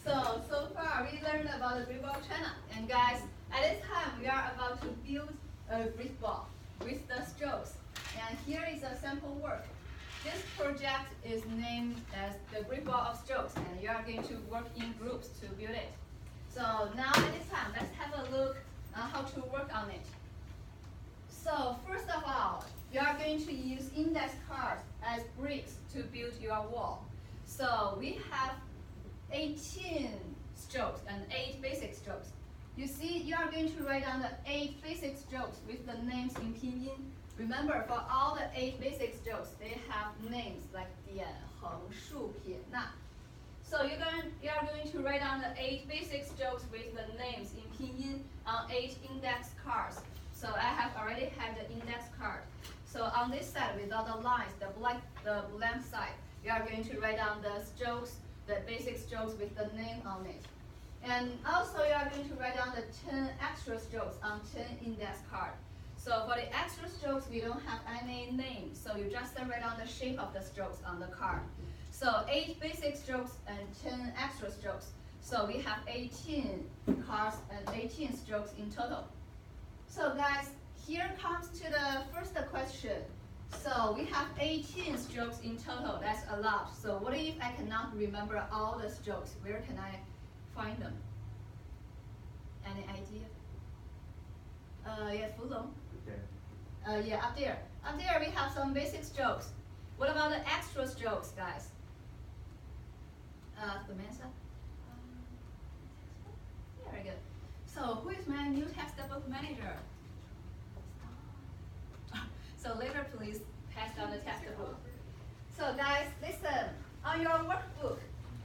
So far we learned about the Great Wall of China. And guys, at this time we are about to build a Great Wall with the strokes. And here is a sample work. This project is named as the Great Wall of Strokes, and you are going to work in groups to build it. So now at this time, let's have a look on how to work on it. So first of all, you are going to use index cards as bricks to build your wall. So we have 18 strokes and 8 basic strokes. You see, you are going to write down the 8 basic strokes with the names in pinyin. Remember, for all the 8 basic strokes, they have names like dian, heng, shu, pie, na. So you are going to write down the 8 basic strokes with the names in pinyin on 8 index cards. So I have already had the index card. So on this side, without the lines, the blank side, you are going to write down the strokes, the basic strokes with the name on it. And also you are going to write down the 10 extra strokes on 10 index card. So for the extra strokes, we don't have any name, so you just write down the shape of the strokes on the card. So 8 basic strokes and 10 extra strokes. So we have 18 cards and 18 strokes in total. So guys, here comes to the first question. So we have 18 strokes in total, that's a lot. So what if I cannot remember all the strokes? Where can I find them? Any idea? Yeah, Fulong. Yeah, up there. Up there we have some basic strokes. What about the extra strokes, guys? Samantha? Very good. So who is my new textbook manager? So later, please pass down the textbook. So guys, listen. On your workbook,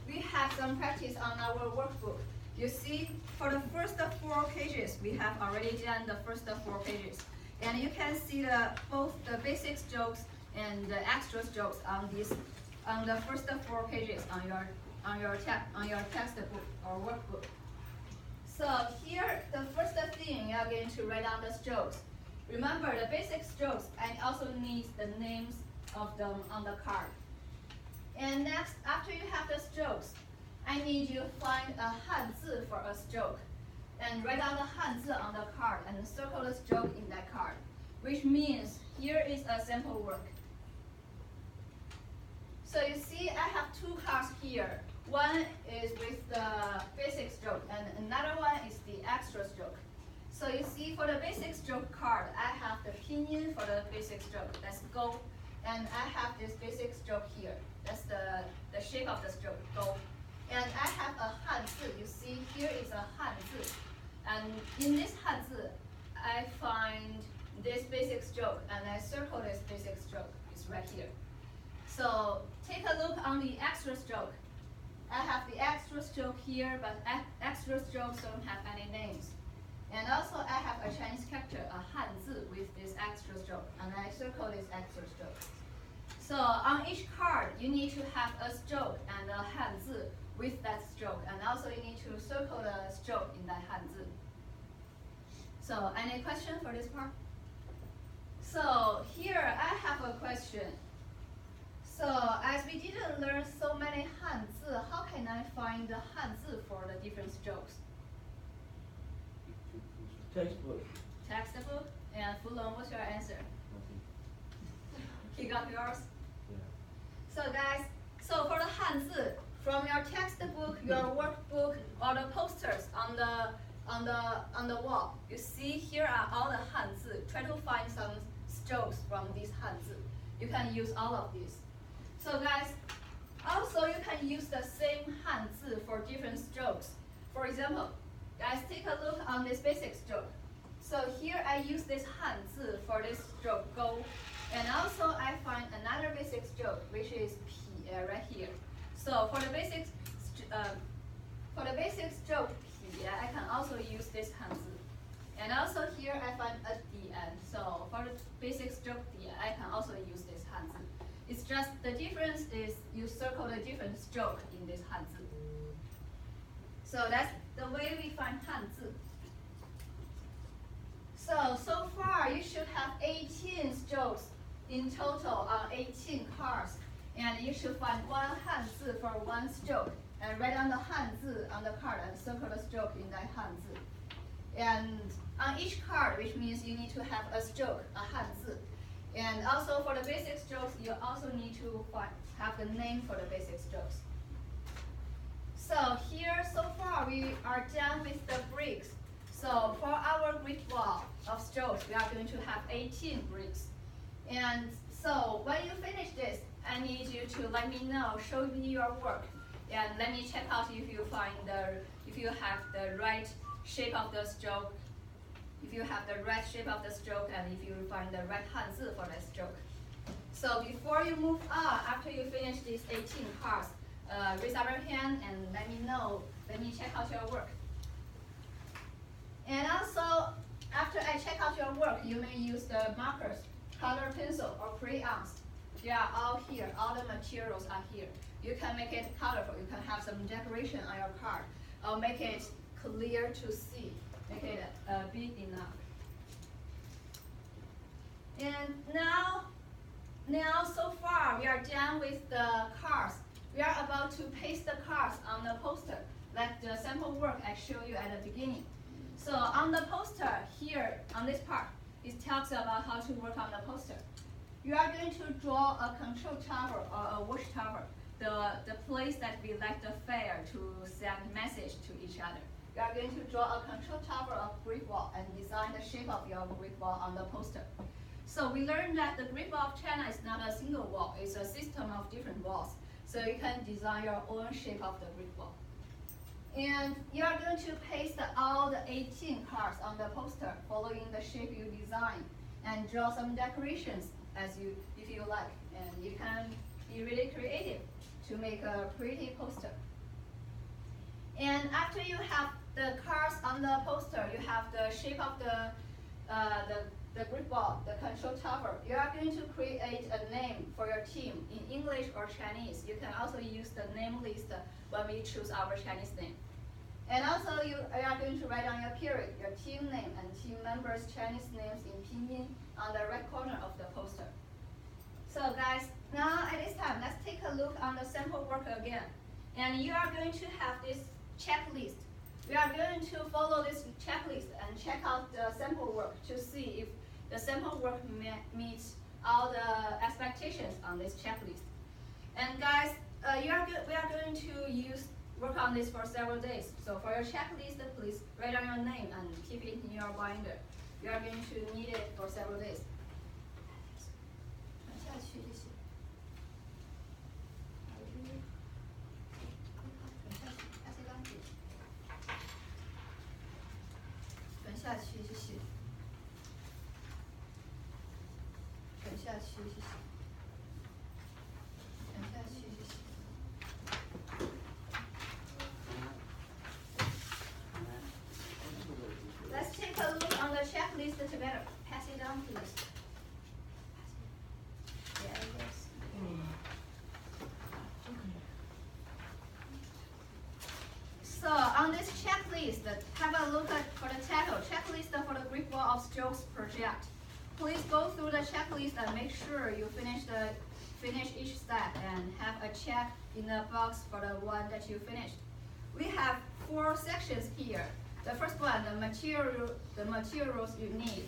we have some practice on our workbook. You see, for the first 4 pages, we have already done the first 4 pages. And you can see both the basic strokes and the extra strokes on the first 4 pages on your textbook or workbook. So here, the first thing you are going to write down the strokes. Remember, the basic strokes, I also need the names of them on the card. And next, after you have the strokes, I need you to find a hanzi for a stroke. And write down the hanzi on the card and circle the stroke in that card. Which means, here is a sample work. So you see, I have 2 cards here. One is with the basic stroke, and another one is the extra stroke. So you see, for the basic stroke card, I have the pinyin for the basic stroke. That's go. And I have this basic stroke here. That's the shape of the stroke, go. And I have a hanzi. You see, here is a hanzi. And in this hanzi, I find this basic stroke, and I circle this basic stroke. It's right here. So take a look on the extra stroke. I have the extra stroke here, but extra strokes don't have any names. And also I have a Chinese character, a hanzi, with this extra stroke, and I circle this extra stroke. So on each card, you need to have a stroke and a hanzi with that stroke, and also you need to circle the stroke in that hanzi. So any question for this part? So here I have a question. So as we didn't learn so many hanzi, how can I find the hanzi for the different strokes? Textbook. Textbook? And Fulong, what's your answer? You got yours? Yeah. So guys, so for the hanzi, from your textbook, your workbook, or the posters on the wall, you see here are all the hanzi. Try to find some strokes from these hanzi. You can use all of these. So guys, also you can use the same hanzi for different strokes. For example, guys, take a look on this basic stroke. So here I use this hanzi for this stroke, go. And also I find another basic stroke, which is pie right here. So for the basic stroke pie, I can also use this hanzi. And also here I find a dian. So for the basic stroke dian, I can also use this hanzi. It's just the difference is you circle the different stroke in this hanzi. So that's the way we find hanzi. So far you should have 18 strokes in total on 18 cards. And you should find one Hanzi for one stroke, and write down the Hanzi on the card and circle the stroke in that Hanzi. And on each card, which means you need to have a stroke, a Hanzi. And also for the basic strokes, you also need to have the name for the basic strokes. So here, so far, we are done with the bricks. So for our brick wall of strokes, we are going to have 18 bricks. And so when you finish this, I need you to let me know, show me your work, and let me check out if you have the right shape of the stroke, if you have the right shape of the stroke, and if you find the right Hanzi for the stroke. So before you move on, after you finish these 18 cards, raise up your hand and let me know. Let me check out your work. And also, after I check out your work, you may use the markers, color pencil, or crayons. They are all here. All the materials are here. You can make it colorful. You can have some decoration on your card, or make it clear to see. Make it big enough. And now so far we are done with the cards. We are about to paste the cards on the poster, like the sample work I showed you at the beginning. So on the poster here, on this part, it talks about how to work on the poster. You are going to draw a control tower or a watchtower, the place that we like the fair to send message to each other. You are going to draw a control tower of brick wall and design the shape of your brick wall on the poster. So we learned that the Great Wall of China is not a single wall, it's a system of different walls. So you can design your own shape of the brick wall. And you are going to paste all the 18 cards on the poster, following the shape you design, and draw some decorations if you like. And you can be really creative to make a pretty poster. And after you have the cards on the poster, you have the shape of the brick wall, the control tower. You are going to create a name for your team in English or Chinese. You can also use the name list when we choose our Chinese name. And also you are going to write down your period, your team name, and team members' Chinese names in pinyin on the right corner of the poster. So guys, now at this time, let's take a look on the sample work again. And you are going to have this checklist. We are going to follow this checklist and check out the sample work to see if the sample work meets all the expectations on this checklist. And guys, we are going to work on this for several days. So for your checklist, please write down your name and keep it in your binder. We are going to need it for several days. Let's take a look on the checklist together. Pass it down, please. So on this checklist, have a look for the title, Checklist for the Great Wall of Strokes Project. Please go through the checklist and make sure you finish each step and have a check in the box for the one that you finished. We have 4 sections here. The first one, the materials you need.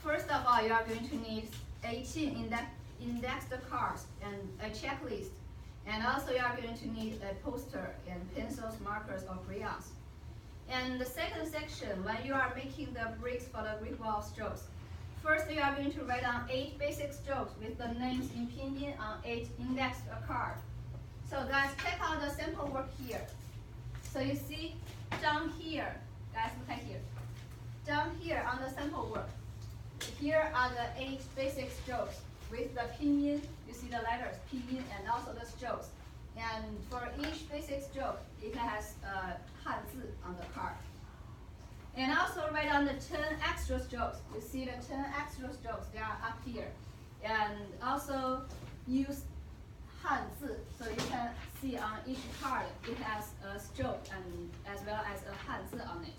First of all, you are going to need 18 indexed cards and a checklist. And also you are going to need a poster and pencils, markers, or crayons. And the second section, when you are making the bricks for the Great Wall of Strokes, first you are going to write down 8 basic strokes with the names in pinyin on 8 indexed cards. So guys, check out the sample work here. So you see down here, guys look at here. Down here on the sample work, here are the 8 basic strokes with the pinyin. You see the letters pinyin and also the strokes. And for each basic stroke, it has Hanzi on the card. And also write down the 10 extra strokes. You see the 10 extra strokes, they are up here. And also use Hanzi, so you can see on each card it has a stroke and as well as a Hanzi on it.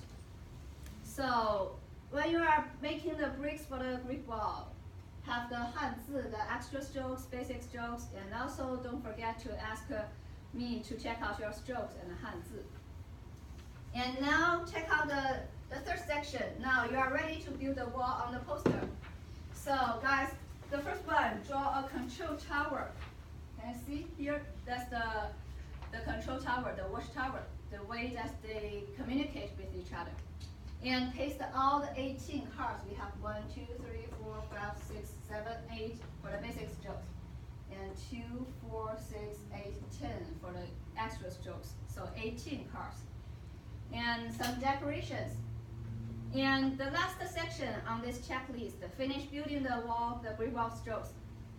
So when you are making the bricks for the brick wall, have the Hanzi, the extra strokes, basic strokes, and also don't forget to ask me to check out your strokes and Hanzi. And now check out the third section. Now you are ready to build the wall on the poster. So guys, the first one, draw a control tower. Can you see here? That's the control tower, the watchtower, the way that they communicate with each other. And paste all the 18 cards. We have 1, 2, 3, 4, 5, 6, 7, 8 for the basic strokes. And 2, 4, 6, 8, 10 for the extra strokes. So 18 cards. And some decorations. And the last section on this checklist, finish building the wall, the brick wall strokes.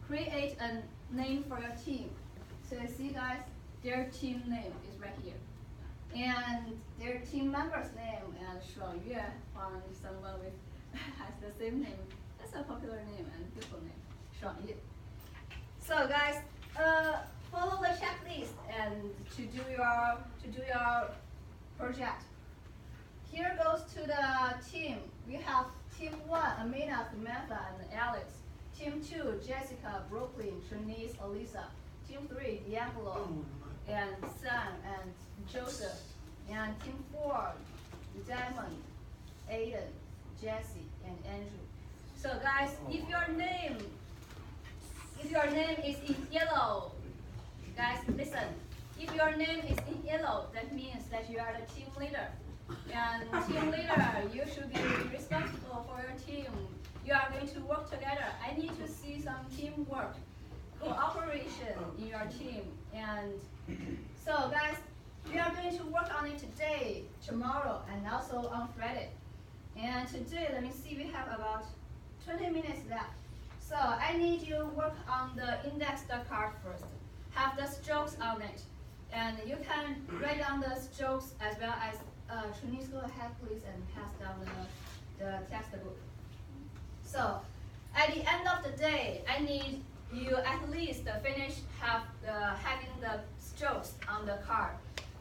Create a name for your team. So you see guys, their team name is right here. And their team member's name, and Shuangyue, someone with has the same name. That's a popular name and beautiful name, Shuangye. So guys, follow the checklist and to do your project. Here goes to the team. We have team 1, Amina, Samantha, and Alex. Team 2, Jessica, Brooklyn, Trinice, Elisa. Team 3, D'Angelo, and Sam, and Joseph. And team 4, Diamond, Aiden, Jesse, and Andrew. So guys, if your name is in yellow, guys, listen. If your name is in yellow, that means that you are the team leader. And team leader, you should be responsible for your team. You are going to work together. I need to see some teamwork, cooperation in your team. And so guys, we are going to work on it today, tomorrow, and also on Friday. And today, let me see, we have about 20 minutes left. So I need you to work on the index the card first. Have the strokes on it. And you can write down the strokes as well as Trinice, go ahead please and pass down the textbook. So at the end of the day, I need you at least finish having the strokes on the card.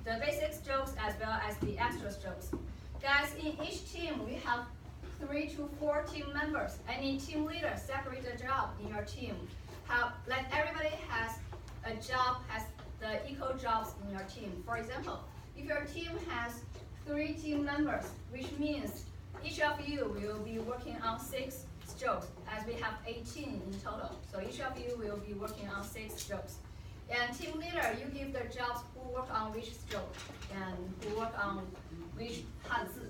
The basic strokes as well as the extra strokes. Guys, in each team we have 3 to 4 team members. I need team leaders separate the job in your team. Like everybody has a job, has the equal jobs in your team. For example, if your team has 3 team members, which means each of you will be working on 6 strokes, as we have 18 in total. So each of you will be working on 6 strokes. And team leader, you give the jobs who work on which stroke and who work on which Hanzi.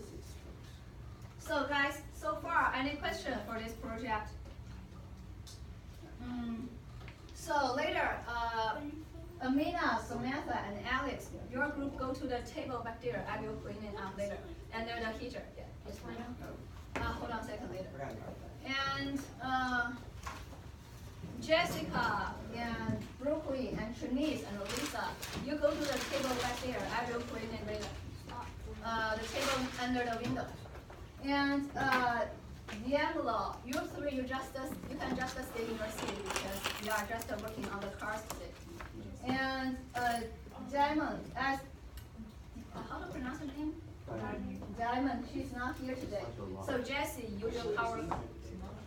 So guys, so far, any question for this project? So later, Amina, Samantha, and Alex, your group go to the table back there. I will clean it up later. And they're the teacher. Yeah, it's fine. Hold on a second later. And Jessica, and Brooklyn, and Trinice, and Lisa, you go to the table back there. I will clean it later. The table under the window. And D'Angelo, you 3, you can just stay in your seat because you are just working on the cards today. And Diamond, how to pronounce her name? Diamond, she's not here today. So Jessie, you will cover.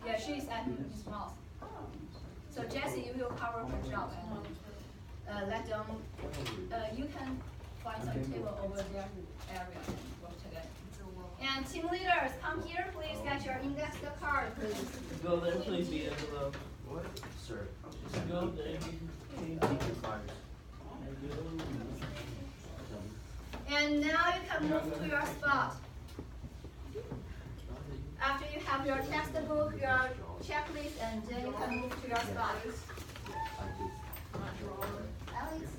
Yeah, she's at Miss Mouse. So Jessie, you will cover her job and let them. You can find some table over there area and work together. And team leaders, come here, please. Get your index card, please. Go there, please, D'Angelo. What? Sir. Go there. And now you can move to your spot. After you have your textbook, your checklist, and then you can move to your spot. Alex?